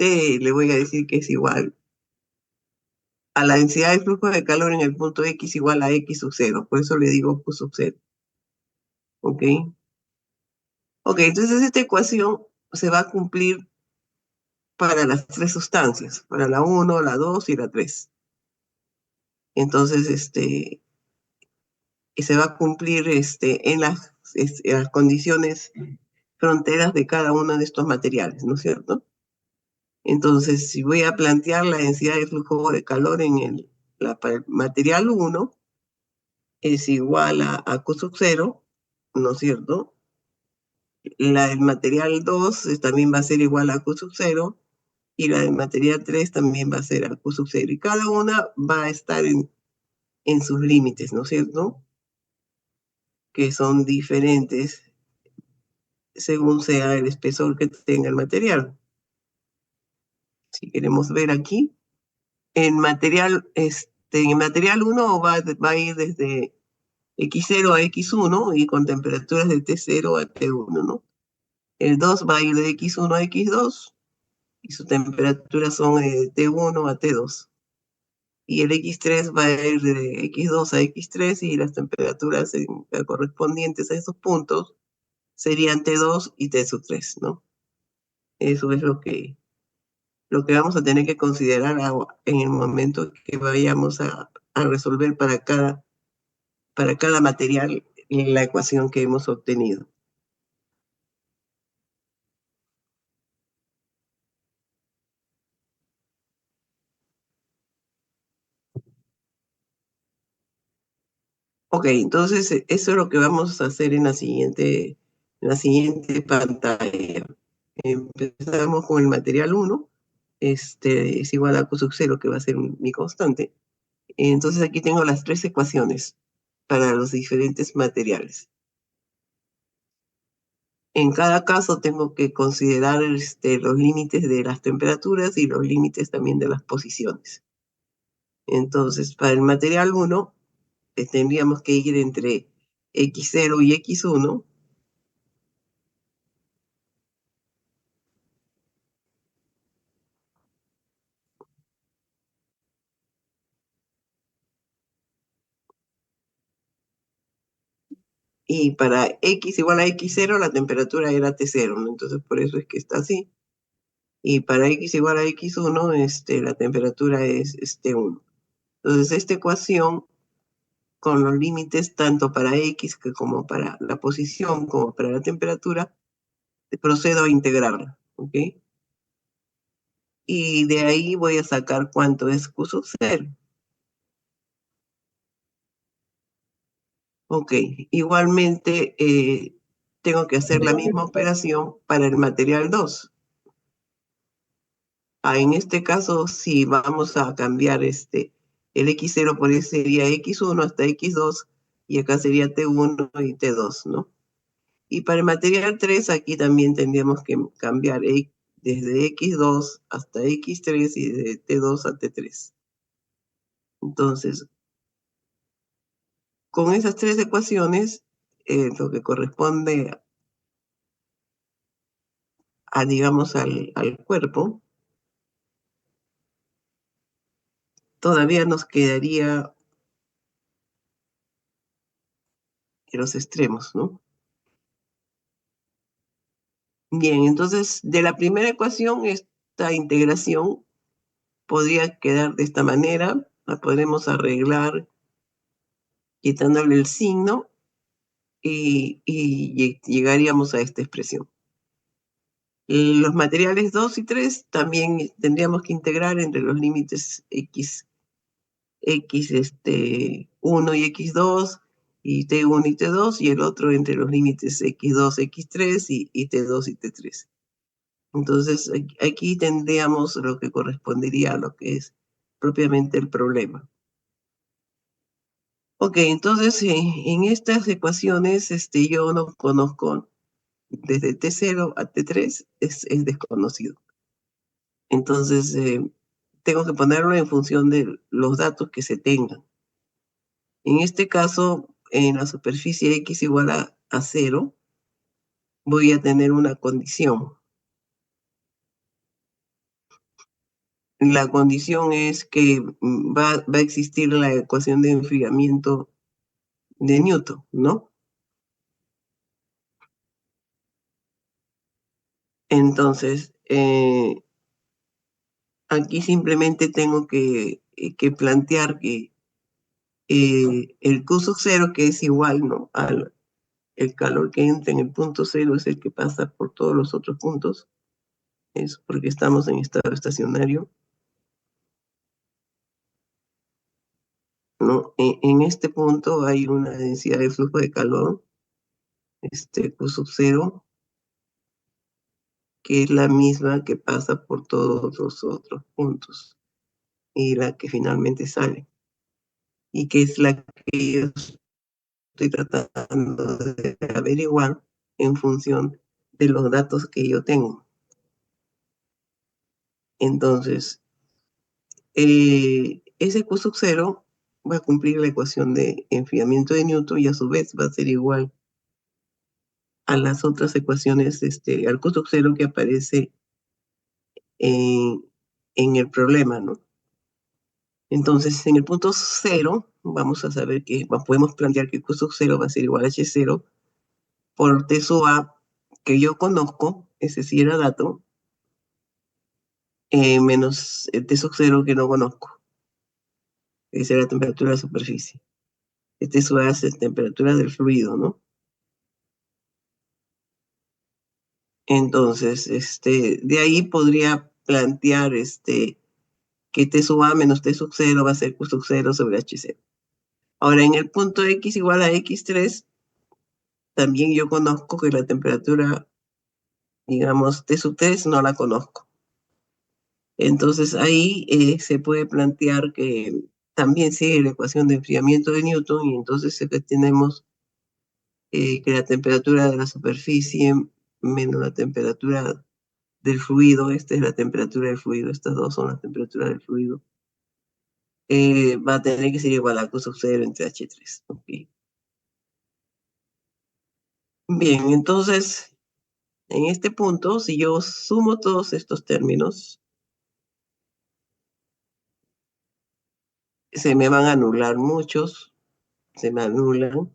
T le voy a decir que es igual a la densidad de flujo de calor en el punto X igual a X sub 0. Por eso le digo Q sub 0. ¿Ok? Ok, entonces esta ecuación se va a cumplir para las tres sustancias, para la 1, la 2 y la 3. Entonces, y se va a cumplir en las condiciones fronteras de cada uno de estos materiales, ¿no es cierto? Entonces, si voy a plantear la densidad de flujo de calor para el material 1, es igual a Q sub 0, ¿no es cierto? La del material 2 también va a ser igual a Q sub 0, y la del material 3 también va a ser a Q sub 0. Y cada una va a estar en sus límites, ¿no es cierto? Que son diferentes según sea el espesor que tenga el material. Si queremos ver aquí, en material 1 va a ir desde X0 a X1 y con temperaturas de T0 a T1, ¿no? El 2 va a ir de X1 a X2 y sus temperaturas son de T1 a T2. Y el X3 va a ir de X2 a X3 y las temperaturas correspondientes a esos puntos serían T2 y T sub 3, ¿no? Eso es lo que vamos a tener que considerar en el momento que vayamos a resolver para cada material la ecuación que hemos obtenido. Ok, entonces eso es lo que vamos a hacer en la siguiente pantalla. Empezamos con el material 1, es igual a Q sub 0, que va a ser mi constante. Entonces aquí tengo las tres ecuaciones para los diferentes materiales. En cada caso tengo que considerar los límites de las temperaturas y los límites también de las posiciones. Entonces, para el material 1, tendríamos que ir entre X0 y X1. Y para X igual a X0, la temperatura era T0, ¿no? Entonces, por eso es que está así. Y para X igual a X1, la temperatura es T1. Entonces, esta ecuación, con los límites tanto para X como para la posición, como para la temperatura, procedo a integrarla, ¿ok? Y de ahí voy a sacar cuánto es Q sub 0. Ok, igualmente tengo que hacer la misma operación para el material 2. En este caso, si vamos a cambiar el X0 por ese sería X1 hasta X2 y acá sería T1 y T2, ¿no? Y para el material 3 aquí también tendríamos que cambiar desde X2 hasta X3 y de T2 a T3. Entonces, con esas tres ecuaciones, lo que corresponde digamos, al cuerpo, todavía nos quedaría en los extremos, ¿no? Bien, entonces, de la primera ecuación, esta integración podría quedar de esta manera. La podremos arreglar quitándole el signo y llegaríamos a esta expresión. Los materiales 2 y 3 también tendríamos que integrar entre los límites X1 y X2 y T1 y T2 y el otro entre los límites X2, X3 y T2 y T3. Entonces aquí tendríamos lo que correspondería a lo que es propiamente el problema. Ok, entonces en estas ecuaciones yo no conozco desde T0 a T3, es desconocido. Entonces tengo que ponerlo en función de los datos que se tengan. En este caso, en la superficie X igual a 0, voy a tener una condición. la condición es que va a existir la ecuación de enfriamiento de Newton, ¿no? Entonces, aquí simplemente tengo que plantear que el Q sub cero, que es igual, ¿no? El calor que entra en el punto cero es el que pasa por todos los otros puntos, es porque estamos en estado estacionario, ¿no? En este punto hay una densidad de flujo de calor, Q sub cero, que es la misma que pasa por todos los otros puntos y la que finalmente sale, y que es la que yo estoy tratando de averiguar en función de los datos que yo tengo. Entonces, ese Q sub cero va a cumplir la ecuación de enfriamiento de Newton y a su vez va a ser igual a las otras ecuaciones, al Q sub cero que aparece en, en el problema, ¿no? Entonces, en el punto cero, vamos a saber que podemos plantear que Q sub cero va a ser igual a H cero por T sub A, que yo conozco, ese sí era dato, menos el T sub cero que no conozco, esa es la temperatura de la superficie. T sub A es temperatura del fluido, ¿no? Entonces, de ahí podría plantear que T sub A menos T sub cero va a ser Q sub cero sobre H cero. Ahora, en el punto X igual a X3, también yo conozco que la temperatura, digamos, T sub 3 no la conozco. Entonces ahí se puede plantear que también sigue la ecuación de enfriamiento de Newton y entonces tenemos que la temperatura de la superficie menos la temperatura del fluido, esta es la temperatura del fluido, estas dos son las temperaturas del fluido, va a tener que ser igual a Q sub 0 entre H3. Okay. Bien, entonces, en este punto, si yo sumo todos estos términos, se me van a anular muchos, se me anulan,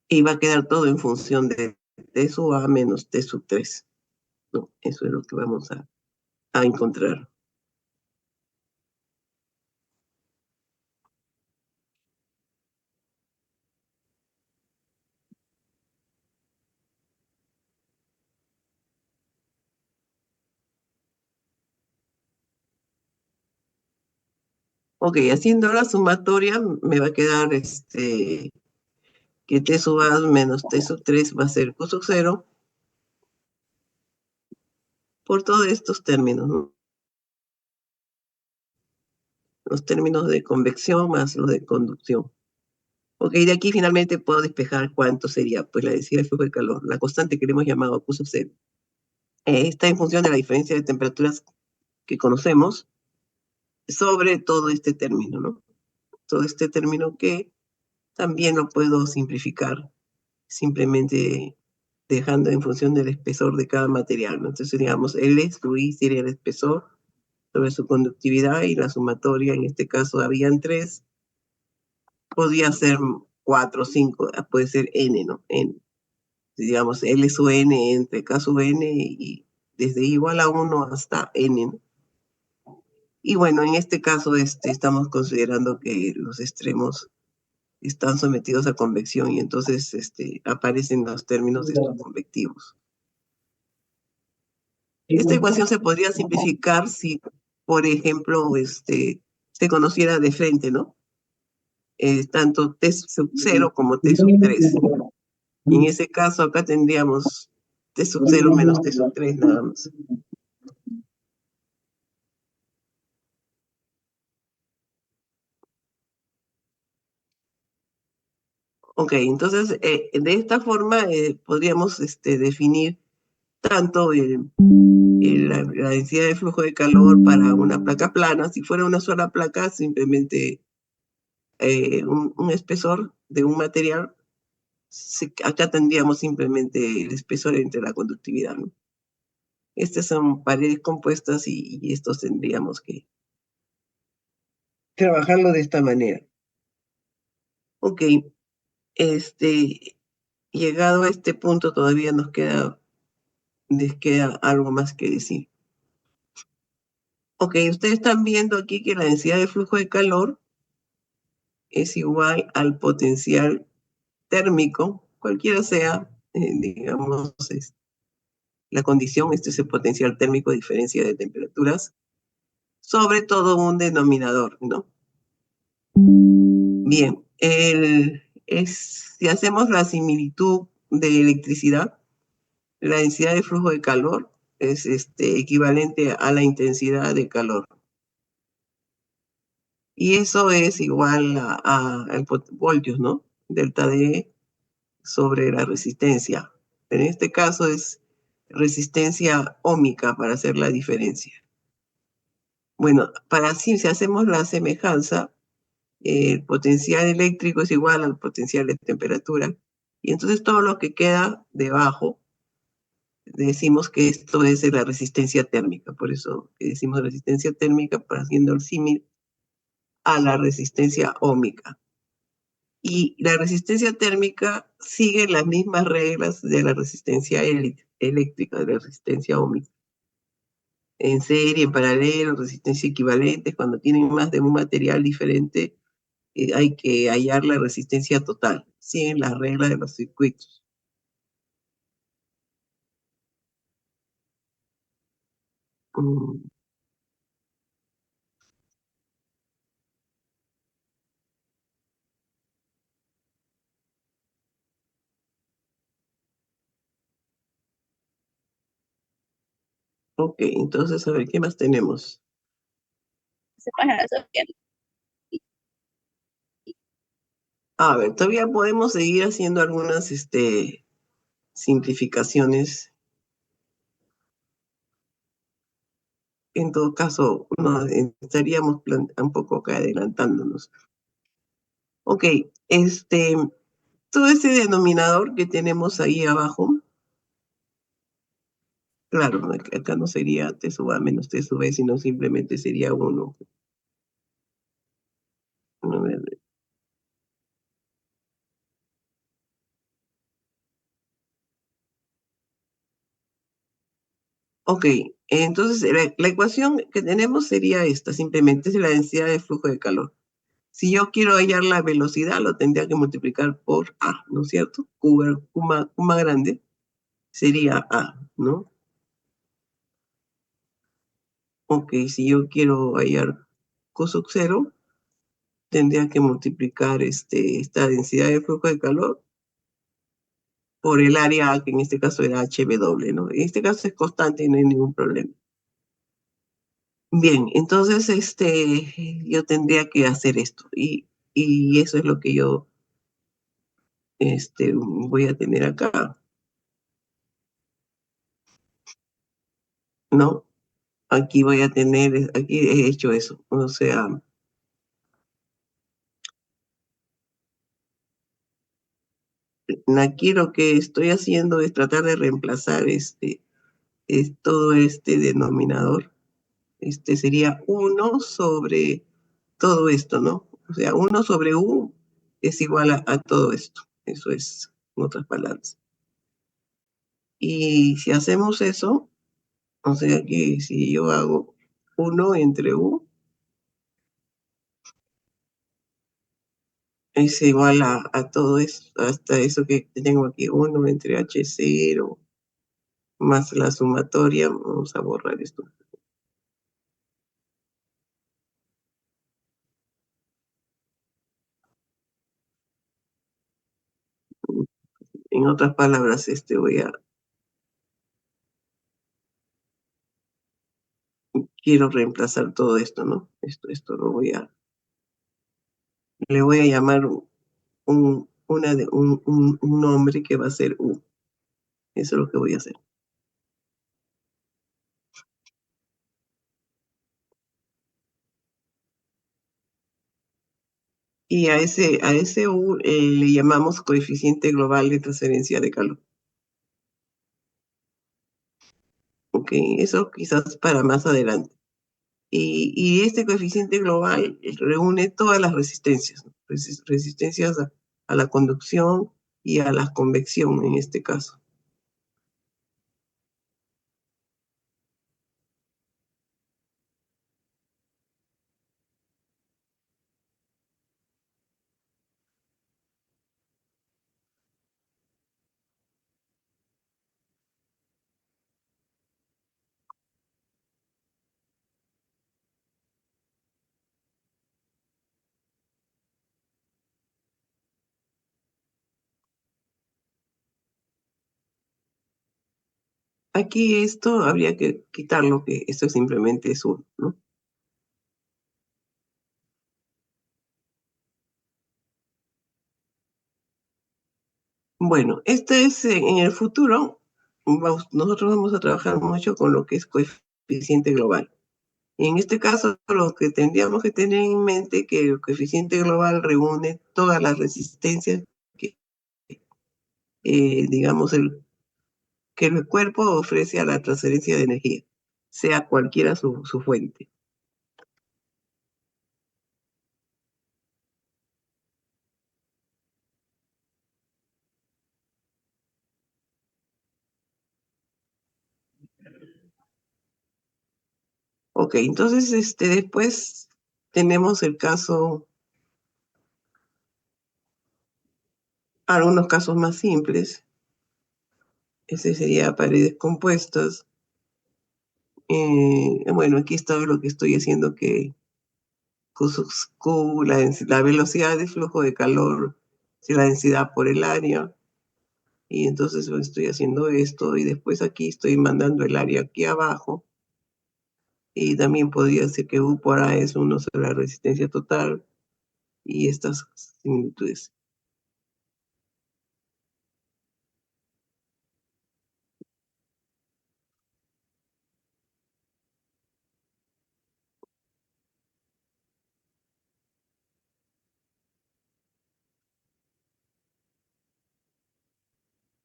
y va a quedar todo en función de T sub A menos T sub 3. ¿No? Eso es lo que vamos a encontrar. Ok, haciendo la sumatoria me va a quedar que T sub A menos T sub 3 va a ser Q sub 0 por todos estos términos, ¿no? Los términos de convección más los de conducción. Ok, de aquí finalmente puedo despejar cuánto sería, pues la densidad del flujo de calor, la constante que le hemos llamado Q sub 0. Está en función de la diferencia de temperaturas que conocemos sobre todo este término, ¿no? Todo este término que también lo puedo simplificar simplemente dejando en función del espesor de cada material, ¿no? Entonces, digamos, L sub I sería el espesor sobre su conductividad y la sumatoria, en este caso habían tres, podría ser cuatro, cinco, puede ser N, ¿no? N. Digamos, L sub N entre K sub N y desde igual a 1 hasta N, ¿no? Y bueno, en este caso estamos considerando que los extremos están sometidos a convección y entonces aparecen los términos de estos convectivos. Esta ecuación se podría simplificar si, por ejemplo, se conociera de frente, ¿no? Tanto T sub 0 como T sub 3. En ese caso, acá tendríamos T sub 0 menos T sub 3 nada más. Ok, entonces, de esta forma podríamos definir tanto la densidad de flujo de calor para una placa plana. Si fuera una sola placa, simplemente un espesor de un material, acá tendríamos simplemente el espesor entre la conductividad, ¿no? Estas son paredes compuestas y estos tendríamos que trabajarlo de esta manera. Ok, llegado a este punto todavía les queda algo más que decir. Ok, ustedes están viendo aquí que la densidad de flujo de calor es igual al potencial térmico, cualquiera sea, digamos, la condición, este es el potencial térmico, diferencia de temperaturas, sobre todo un denominador, ¿no? Bien, si hacemos la similitud de electricidad, la densidad de flujo de calor es equivalente a la intensidad de calor. Y eso es igual a voltios, ¿no? Delta D sobre la resistencia. En este caso es resistencia óhmica para hacer la diferencia. Bueno, para así, si hacemos la semejanza, el potencial eléctrico es igual al potencial de temperatura. Y entonces todo lo que queda debajo, decimos que esto es de la resistencia térmica. Por eso decimos resistencia térmica, para haciendo el símil a la resistencia óhmica. Y la resistencia térmica sigue las mismas reglas de la resistencia eléctrica, de la resistencia óhmica. En serie, en paralelo, resistencia equivalente, cuando tienen más de un material diferente, hay que hallar la resistencia total, siguen las reglas de los circuitos. Mm, ok, entonces a ver, ¿qué más tenemos? A ver, todavía podemos seguir haciendo algunas simplificaciones. En todo caso, no, estaríamos un poco acá adelantándonos. Ok, todo ese denominador que tenemos ahí abajo, claro, acá no sería T sub A menos T sub B, sino simplemente sería 1. Ok, entonces la ecuación que tenemos sería esta, simplemente es la densidad de flujo de calor. Si yo quiero hallar la velocidad, lo tendría que multiplicar por A, ¿no es cierto? Q más grande sería A, ¿no? Ok, si yo quiero hallar Q sub 0, tendría que multiplicar esta densidad de flujo de calor por el área A, que en este caso era HW, ¿no? En este caso es constante y no hay ningún problema. Bien, entonces yo tendría que hacer esto y eso es lo que yo voy a tener acá, ¿no? Aquí voy a tener, aquí he hecho eso, o sea, aquí lo que estoy haciendo es tratar de reemplazar todo este denominador. Sería 1 sobre todo esto, ¿no? O sea, 1 sobre U es igual a todo esto. Eso es, en otras palabras. Y si hacemos eso, o sea que si yo hago 1 entre U, es igual a todo eso, hasta eso que tengo aquí, 1 entre H0 más la sumatoria. Vamos a borrar esto. En otras palabras, quiero reemplazar todo esto, ¿no? Esto le voy a llamar un nombre que va a ser U. Eso es lo que voy a hacer. Y a ese U le llamamos coeficiente global de transferencia de calor. Ok, eso quizás para más adelante. Y este coeficiente global reúne todas las resistencias, ¿no? Resistencias a la conducción y a la convección en este caso. Aquí esto habría que quitarlo, que esto simplemente es uno, ¿no? Bueno, este es en el futuro, nosotros vamos a trabajar mucho con lo que es coeficiente global. Y en este caso, lo que tendríamos que tener en mente que el coeficiente global reúne todas las resistencias que, digamos, que el cuerpo ofrece a la transferencia de energía, sea cualquiera su fuente. Ok, entonces después tenemos el caso, algunos casos más simples. Ese sería paredes compuestas. Bueno, aquí está lo que estoy haciendo, que Q sub Q, la velocidad de flujo de calor, si la densidad por el área. Y entonces estoy haciendo esto y después aquí estoy mandando el área aquí abajo. Y también podría ser que U por A es 1 sobre la resistencia total y estas similitudes.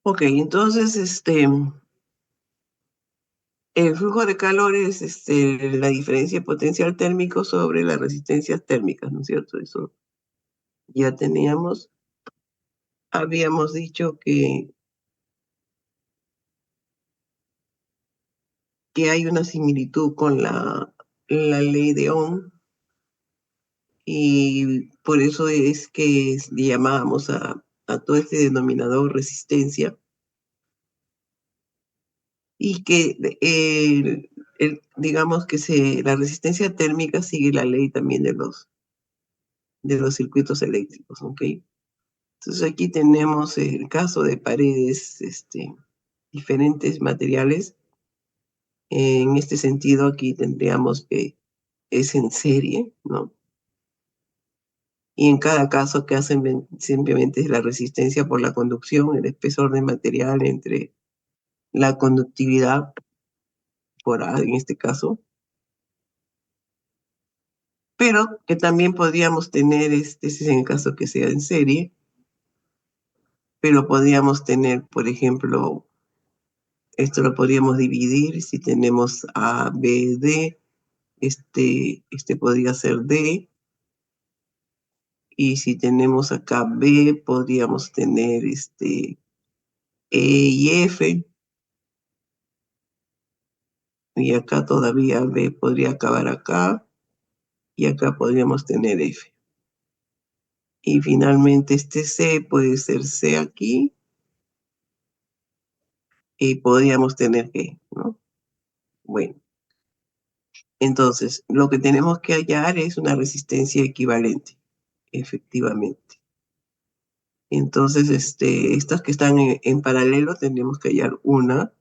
Ok, entonces el flujo de calor es la diferencia de potencial térmico sobre las resistencias térmicas, ¿no es cierto? Eso ya teníamos. Habíamos dicho que hay una similitud con la ley de Ohm y por eso es que le llamábamos a todo este denominador resistencia y que digamos que la resistencia térmica sigue la ley también de los circuitos eléctricos, ¿ok? Entonces aquí tenemos el caso de paredes, diferentes materiales. En este sentido, aquí tendríamos que es en serie, ¿no? Y en cada caso que hacen simplemente es la resistencia por la conducción, el espesor de material entre la conductividad por A en este caso, pero que también podríamos tener, ese es en el caso que sea en serie, pero podríamos tener, por ejemplo, esto lo podríamos dividir si tenemos A, B, D, este podría ser D, y si tenemos acá B, podríamos tener E y F, y acá todavía B podría acabar acá, y acá podríamos tener F. Y finalmente este C puede ser C aquí, y podríamos tener G, ¿no? Bueno, entonces lo que tenemos que hallar es una resistencia equivalente, efectivamente. Entonces, estas que están en paralelo tendremos que hallar una,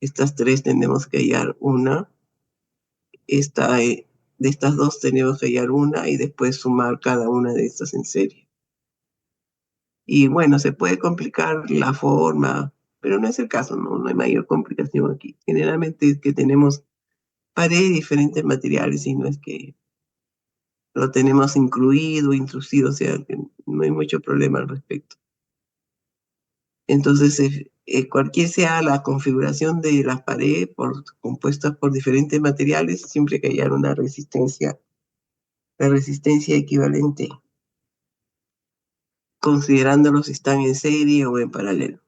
estas tres tenemos que hallar una, de estas dos tenemos que hallar una y después sumar cada una de estas en serie. Y bueno, se puede complicar la forma, pero no es el caso, no, no hay mayor complicación aquí. Generalmente es que tenemos paredes de diferentes materiales y no es que lo tenemos incluido, introducido, o sea, que no hay mucho problema al respecto. Entonces, cualquier sea la configuración de las paredes compuestas por diferentes materiales, siempre que haya una resistencia, la resistencia equivalente, considerándolo si están en serie o en paralelo.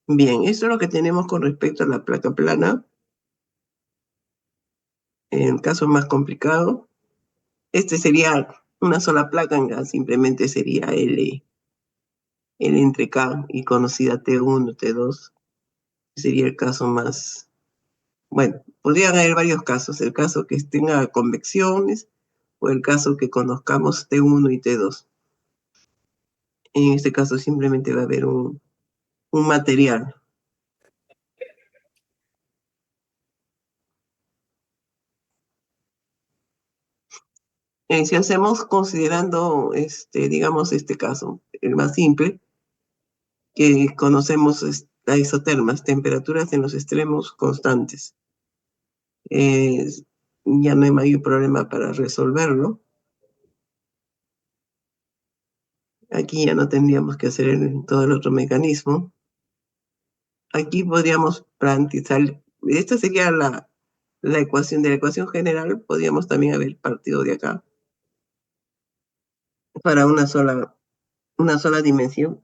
Bien, eso es lo que tenemos con respecto a la placa plana. En el caso más complicado, este sería una sola placa, simplemente sería L entre K y conocida T1, T2. Sería el caso más, bueno, podrían haber varios casos, el caso que tenga convecciones o el caso que conozcamos T1 y T2. En este caso simplemente va a haber un material. Si hacemos considerando, digamos, este caso, el más simple, que conocemos a isotermas, temperaturas en los extremos constantes. Eh, ya no hay mayor problema para resolverlo. Aquí ya no tendríamos que hacer todo el otro mecanismo. Aquí podríamos plantear, esta sería la ecuación de la ecuación general, podríamos también haber partido de acá para una sola dimensión.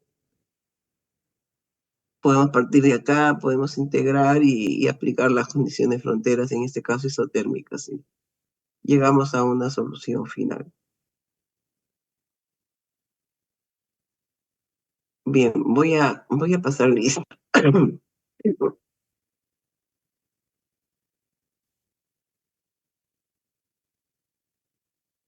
Podemos partir de acá, podemos integrar y aplicar las condiciones fronteras, en este caso isotérmicas, ¿sí? Llegamos a una solución final. Bien, voy a pasar lista.